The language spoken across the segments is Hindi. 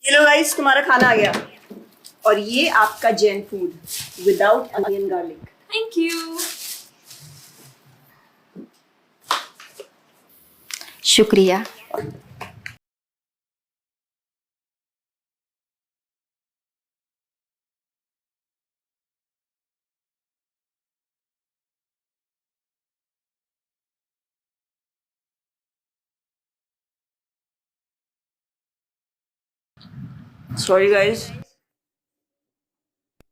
हेलो गाइस, तुम्हारा खाना आ गया और ये आपका Jain food without onion garlic. Thank you. शुक्रिया। सॉरी गाइस,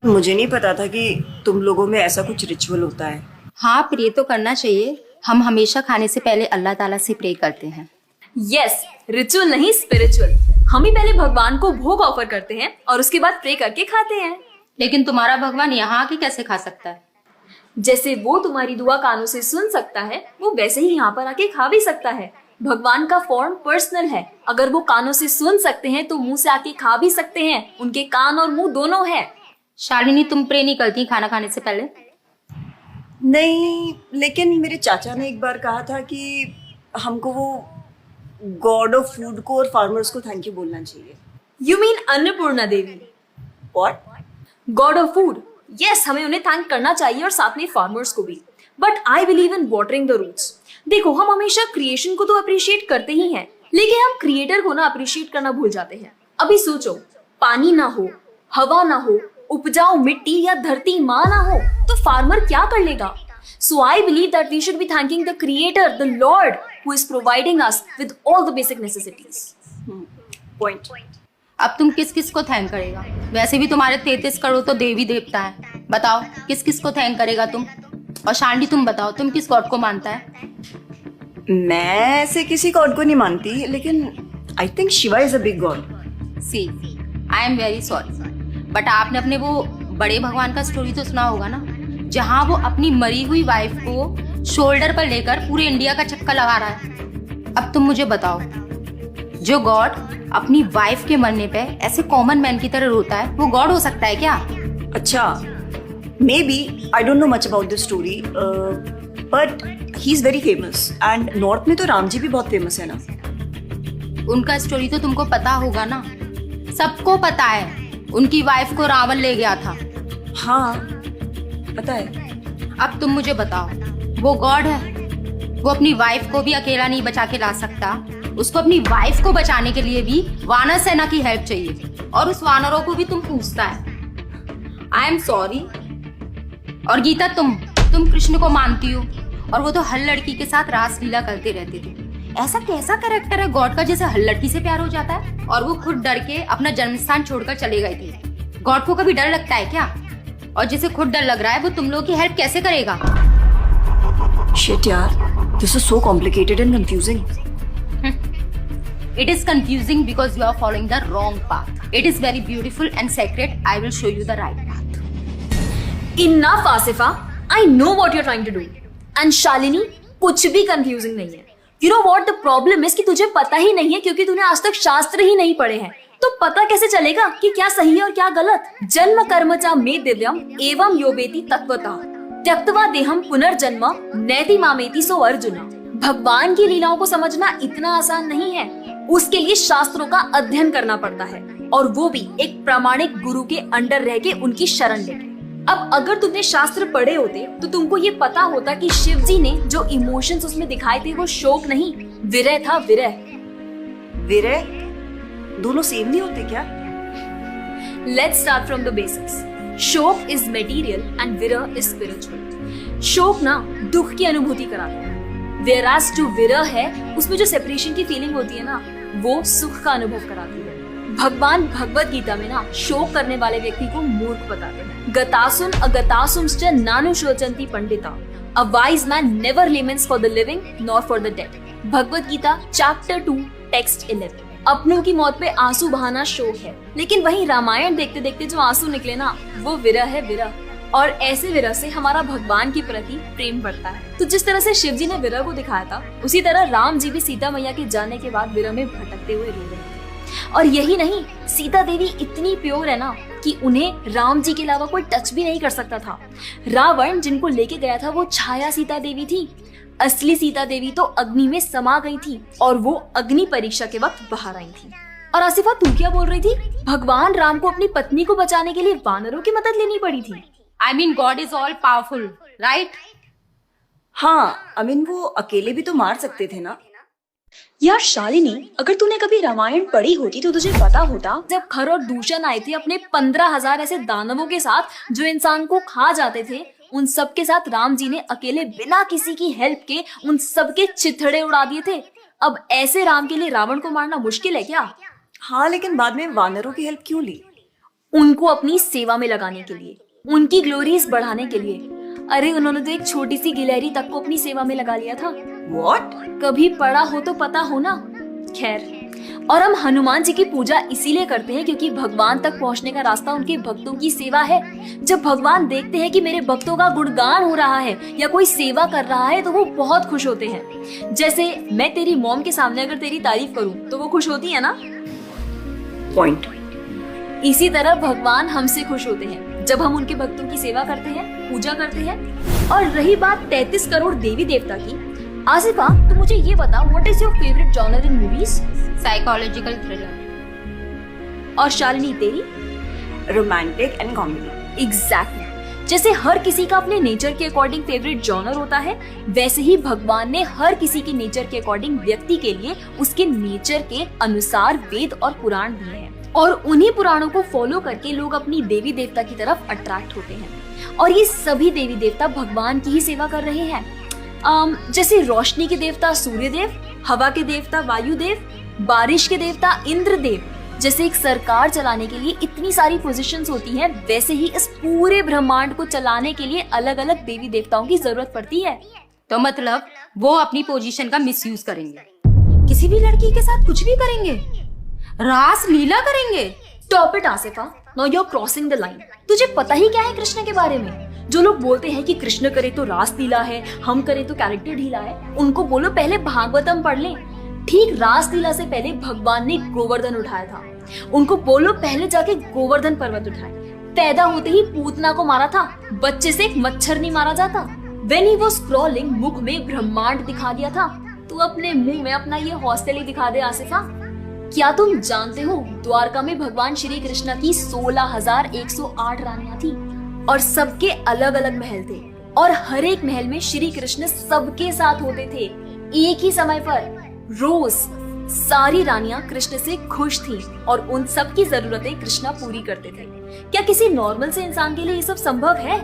मुझे नहीं पता था कि तुम लोगों में ऐसा कुछ रिचुअल होता है। हाँ, प्रे तो करना चाहिए। हम हमेशा खाने से पहले अल्लाह ताला से प्रे करते हैं। यस, रिचुअल नहीं स्पिरिचुअल। हम ही पहले भगवान को भोग ऑफर करते हैं और उसके बाद प्रे करके खाते हैं। लेकिन तुम्हारा भगवान यहाँ आके कैसे खा सकता है? जैसे वो तुम्हारी दुआ कानों से सुन सकता है, वो वैसे ही यहाँ पर आके खा भी सकता है। भगवान का फॉर्म पर्सनल है। अगर वो कानों से सुन सकते हैं तो मुंह से आके खा भी सकते हैं। उनके कान और मुंह दोनों है। शालिनी, तुम प्रे नहीं करती खाना खाने से पहले? नहीं, लेकिन मेरे चाचा ने एक बार कहा था कि हमको वो गॉड ऑफ फूड को और फार्मर्स को थैंक यू बोलना चाहिए। You mean Annapurna Devi? What? God of food. Yes, हमें उन्हें थैंक करना चाहिए और साथ में फार्मर्स को भी। But I believe in watering the roots. देखो, हम हमेशा क्रिएशन को तो अप्रिशिएट करते ही हैं, लेकिन हम क्रिएटर को ना अप्रिशिएट करना भूल जाते हैं। अभी सोचो, पानी ना हो, हवा ना हो, उपजाऊ मिट्टी या धरती माँ ना हो, तो फार्मर क्या कर लेगा? So I believe that we should be thanking the Creator, the Lord, who is providing us with all the basic necessities. Point. अब तुम किस किस को थैंक करेगा? वैसे भी तुम्हारे 33 करोड़ तो देवी देवता है। बताओ किस किस को थैंक करेगा तुम? और शालिनी, तुम बताओ, तुम किस गॉड को मानता है? मैं ऐसे किसी गॉड को नहीं मानती, लेकिन I think Shiva is a big god. See, I am very sorry, but आपने अपने वो बड़े भगवान का स्टोरी तो सुना होगा ना, जहाँ वो अपनी मरी हुई वाइफ को शोल्डर पर लेकर पूरे इंडिया का चक्कर लगा रहा है। अब तुम मुझे बताओ, जो गॉड अपनी वाइफ के मरने पे ऐसे कॉमन मैन की तरह रोता है, वो गॉड हो सकता है क्या? अच्छा, maybe I don't know much about this story, but he is very famous and north में तो राम जी भी बहुत फेमस है ना। उनका स्टोरी तो तुमको पता होगा ना, सबको पता है। उनकी वाइफ को रावण ले गया था। हाँ पता है। अब तुम मुझे बताओ, वो गॉड है? वो अपनी वाइफ को भी अकेला नहीं बचा के ला सकता। उसको अपनी वाइफ को बचाने के लिए भी वानर सेना की हेल्प चाहिए, और उस वानरों को भी तुम पूछता है। I am sorry. और गीता, तुम कृष्ण को मानती हो, और वो तो हर लड़की के साथ रासलीला करते रहते थे। ऐसा कैसा कैरेक्टर है गॉड का जैसे हर लड़की से प्यार हो जाता है? और वो खुद डर के अपना जन्मस्थान छोड़कर चले गए थे। गॉड को कभी डर लगता है क्या? और जिसे खुद डर लग रहा है वो तुम लोगों की हेल्प कैसे करेगा? शिट यार, this is so complicated and confusing. It is confusing because you are following the wrong path. It is very beautiful and sacred. I will show you the right path. Enough, Asifa. I know what you're trying to do. And Shalini, कुछ भी confusing नहीं है। You know what the problem is कि तुझे पता ही नहीं है, क्योंकि तूने आज तक शास्त्र ही नहीं पढ़े हैं। तो पता कैसे चलेगा कि क्या सही है और क्या गलत? जन्म कर्म च मे दिव्यम एवं योवेति तत्वतः त्यक्त्वा देहम पुनर्जन्म नैति मामेति सो अर्जुन। भगवान की लीलाओं को समझना इतना आसान नहीं है। उसके लिए शास्त्रों का अध्ययन करना पड़ता है, और वो भी एक प्रामाणिक गुरु के अंडर रह के उनकी शरण लेके। अब अगर तुमने शास्त्र पढ़े होते तो तुमको ये पता होता कि शिव जी ने जो इमोशंस उसमें दिखाए थे वो शोक नहीं, विरह था। विरह विरह दोनों सेम नहीं होते क्या? Let's start from the basics. शोक इज मटेरियल एंड विरह इज स्पिरिचुअल। शोक ना दुख की अनुभूति कराता है, whereas जो विरह है उसमें जो सेपरेशन की फीलिंग होती है ना, वो सुख का अनुभव कराती है। भगवान भगवत गीता में ना शोक करने वाले व्यक्ति को मूर्ख बताते हैं। गतासुन अगतासुंश्च नानु शोचंती Pandita. A wise man never laments for the living nor for the dead. Bhagavad Gita chapter 2 text 11। अपनों की मौत पे आंसू बहाना शोक है, लेकिन वहीं रामायण देखते देखते जो आंसू निकले ना, वो विरह है, विरह। और ऐसे विरह से हमारा भगवान के प्रति प्रेम बढ़ता है। तो जिस तरह से शिव जी ने विरह को दिखाया था, उसी तरह राम जी भी सीता मैया के जाने के बाद विरह में भटकते हुए रो रहे थे। और यही नहीं, सीता देवी इतनी प्योर है ना कि उन्हें राम जी के अलावा कोई टच भी नहीं कर सकता था। रावण जिनको लेके गया था वो छाया सीता देवी थी। असली सीता देवी तो अग्नि में समा गई थी, और वो अग्नि परीक्षा के वक्त बाहर आई थी। और आसिफा तू क्या बोल रही थी? भगवान राम को अपनी पत्नी को बचाने के लिए वानरों की मदद लेनी पड़ी थी। I mean God is all powerful, right? हाँ, आई मीन वो अकेले भी तो मार सकते थे ना। यार शालिनी, अगर तूने कभी रामायण पढ़ी होती तो तुझे पता होता जब खर और दूषण आए थे अपने 15,000 ऐसे दानवों के साथ जो इंसान को खा जाते थे, उन सब के साथ राम जी ने अकेले बिना किसी की हेल्प के उन सब के चिथड़े उड़ा दिए थे। अब ऐसे राम के लिए रावण को मारना मुश्किल है क्या? हाँ, लेकिन बाद में वानरों की हेल्प क्यों ली? उनको अपनी सेवा में लगाने के लिए, उनकी ग्लोरीज बढ़ाने के लिए। अरे उन्होंने तो एक छोटी सी गिलहरी तक को अपनी सेवा में लगा लिया था। What? कभी पढ़ा हो तो पता हो ना। खैर, और हम हनुमान जी की पूजा इसीलिए करते हैं क्योंकि भगवान तक पहुंचने का रास्ता उनके भक्तों की सेवा है। जब भगवान देखते हैं कि मेरे भक्तों का गुणगान हो रहा है या कोई सेवा कर रहा है तो वो बहुत खुश होते हैं। जैसे मैं तेरी मॉम के सामने अगर तेरी तारीफ करूं तो वो खुश होती है ना। पॉइंट। इसी तरह भगवान हमसे खुश होते हैं जब हम उनके भक्तों की सेवा करते हैं, पूजा करते हैं। और रही बात 33 करोड़ देवी देवता की, आसिफा तो मुझे ये बता, what is your favourite genre in movies? Psychological thriller. और शालिनी तेरी? Romantic and comedy. एग्जैक्टली। जैसे हर किसी का अपने नेचर के अकॉर्डिंग फेवरेट जॉनर होता है, वैसे ही भगवान ने हर किसी के नेचर के अकॉर्डिंग व्यक्ति के लिए उसके नेचर के अनुसार वेद और पुराण दिए हैं। और उन्हीं पुराणों को फॉलो करके लोग अपनी देवी देवता की तरफ अट्रैक्ट होते हैं। और ये सभी देवी देवता भगवान की ही सेवा कर रहे हैं। जैसे रोशनी के देवता सूर्यदेव, हवा के देवता वायुदेव, बारिश के देवता इंद्रदेव। जैसे एक सरकार चलाने के लिए इतनी सारी पोजीशंस होती हैं, वैसे ही इस पूरे ब्रह्मांड को चलाने के लिए अलग अलग देवी देवताओं की जरूरत पड़ती है। तो मतलब वो अपनी पोजीशन का मिसयूज करेंगे, किसी भी लड़की के साथ कुछ भी करेंगे, रास लीला करेंगे। Stop it Asifa, now you are crossing the line. तुझे पता ही क्या है कृष्ण के बारे में? जो लोग बोलते हैं कि कृष्ण करे तो रास लीला है, हम करे तो कैरेक्टर ढीला है, उनको बोलो पहले भागवतम पढ़ ले। ठीक रास लीला से पहले भगवान ने गोवर्धन उठाया था। उनको बोलो पहले जाके गोवर्धन पर्वत उठाए। पैदा होते ही पूतना को मारा था, बच्चे से एक मच्छर नहीं मारा जाता। When he was crawling, मुख में ब्रह्मांड दिखा दिया था। तू अपने मुंह में अपना ये हॉस्टल ही दिखा दे आसिफा। क्या तुम जानते हो द्वारका में भगवान श्री कृष्ण की 16,108 रानियां थी और सबके अलग अलग महल थे और हर एक महल में श्री कृष्ण सबके साथ होते थे एक ही समय पर। रोज सारी रानियां कृष्ण से खुश थी और उन सब की जरूरतें कृष्णा पूरी करते थे। क्या किसी नॉर्मल से इंसान के लिए ये सब संभव है?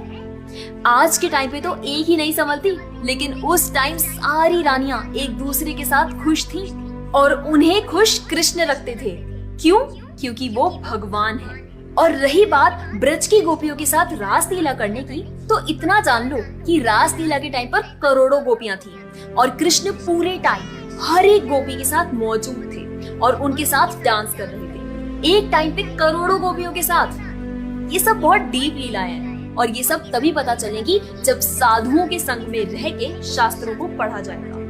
आज के टाइम पे तो एक ही नहीं संभलती, लेकिन उस टाइम सारी रानियां एक दूसरे के साथ खुश थी और उन्हें खुश कृष्ण रखते थे। क्यों? क्योंकि वो भगवान है। और रही बात ब्रज की गोपियों के साथ रास लीला करने की, तो इतना जान लो कि रास लीला के टाइम पर करोड़ों गोपियां थी और कृष्ण पूरे टाइम हर एक गोपी के साथ मौजूद थे और उनके साथ डांस कर रहे थे एक टाइम पे करोड़ों गोपियों के साथ। ये सब बहुत डीप लीला है और ये सब तभी पता चलेगी जब साधुओं के संग में रह के शास्त्रों को पढ़ा जाएगा।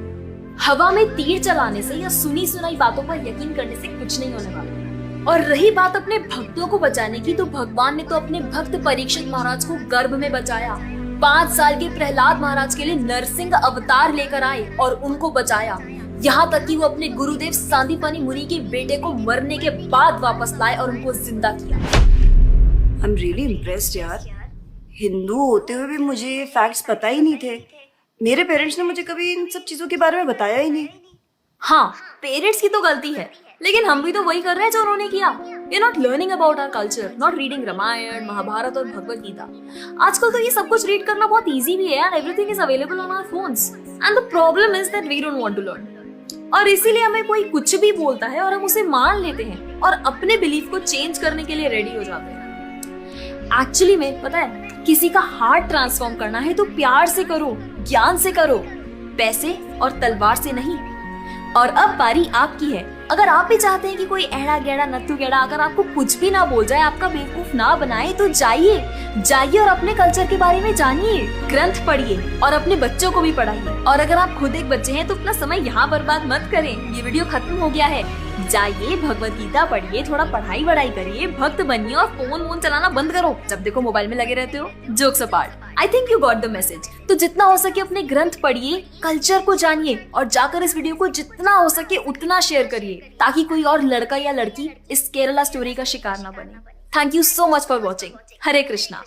हवा में तीर चलाने से या सुनी सुनाई बातों पर यकीन करने से कुछ नहीं होने वाला। और रही बात अपने भक्तों को बचाने की, तो भगवान ने तो अपने भक्त परीक्षित महाराज को गर्भ में बचाया। 5 साल के प्रहलाद महाराज के लिए नरसिंह अवतार लेकर आए और उनको बचाया। यहाँ तक कि वो अपने गुरुदेव सांदीपनी मुनि के बेटे को मरने के बाद वापस लाए और उनको जिंदा किया। आई एम रियली इम्प्रेस्ड यार। हिंदू होते हुए भी मुझे फैक्ट्स पता ही नहीं थे। मेरे पेरेंट्स ने मुझे कभी इन सब चीजों के बारे में बताया ही नहीं। हाँ, पेरेंट्स की तो गलती है, लेकिन हम भी तो वही कर रहे हैं जो उन्होंने किया। We are not learning about our culture, not reading Ramayana, Mahabharata और भगवत गीता। आजकल तो ये सब कुछ रीड करना बहुत इजी भी है and everything is available on our phones and the problem is that we don't want to learn. और इसीलिए हमें कोई कुछ भी बोलता है और हम उसे मान लेते हैं और अपने बिलीफ को चेंज करने के लिए रेडी हो जाते हैं। एक्चुअली में पता है, किसी का हार्ट ट्रांसफॉर्म करना है तो प्यार से करो, ज्ञान से करो, पैसे और तलवार से नहीं। और अब बारी आपकी है। अगर आप भी चाहते हैं कि कोई एड़ा गेड़ा नत्थु गेड़ा अगर आपको कुछ भी ना बोल जाए, आपका बेवकूफ ना बनाए, तो जाइए और अपने कल्चर के बारे में जानिए, ग्रंथ पढ़िए और अपने बच्चों को भी पढ़ाइए। और अगर आप खुद एक बच्चे हैं तो अपना समय यहाँ बर्बाद मत करें। ये वीडियो खत्म हो गया है, जाइए भगवत गीता पढ़िए, थोड़ा पढ़ाई वढ़ाई करिए, भक्त बनिए और फोन चलाना बंद करो। जब देखो मोबाइल में लगे रहते हो। Jokes apart. I think you got the message. तो जितना हो सके अपने ग्रंथ पढ़िए, कल्चर को जानिए और जाकर इस वीडियो को जितना हो सके उतना शेयर करिए ताकि कोई और लड़का या लड़की इस केरला स्टोरी का शिकार ना बने। Thank you so much for watching. Hare Krishna.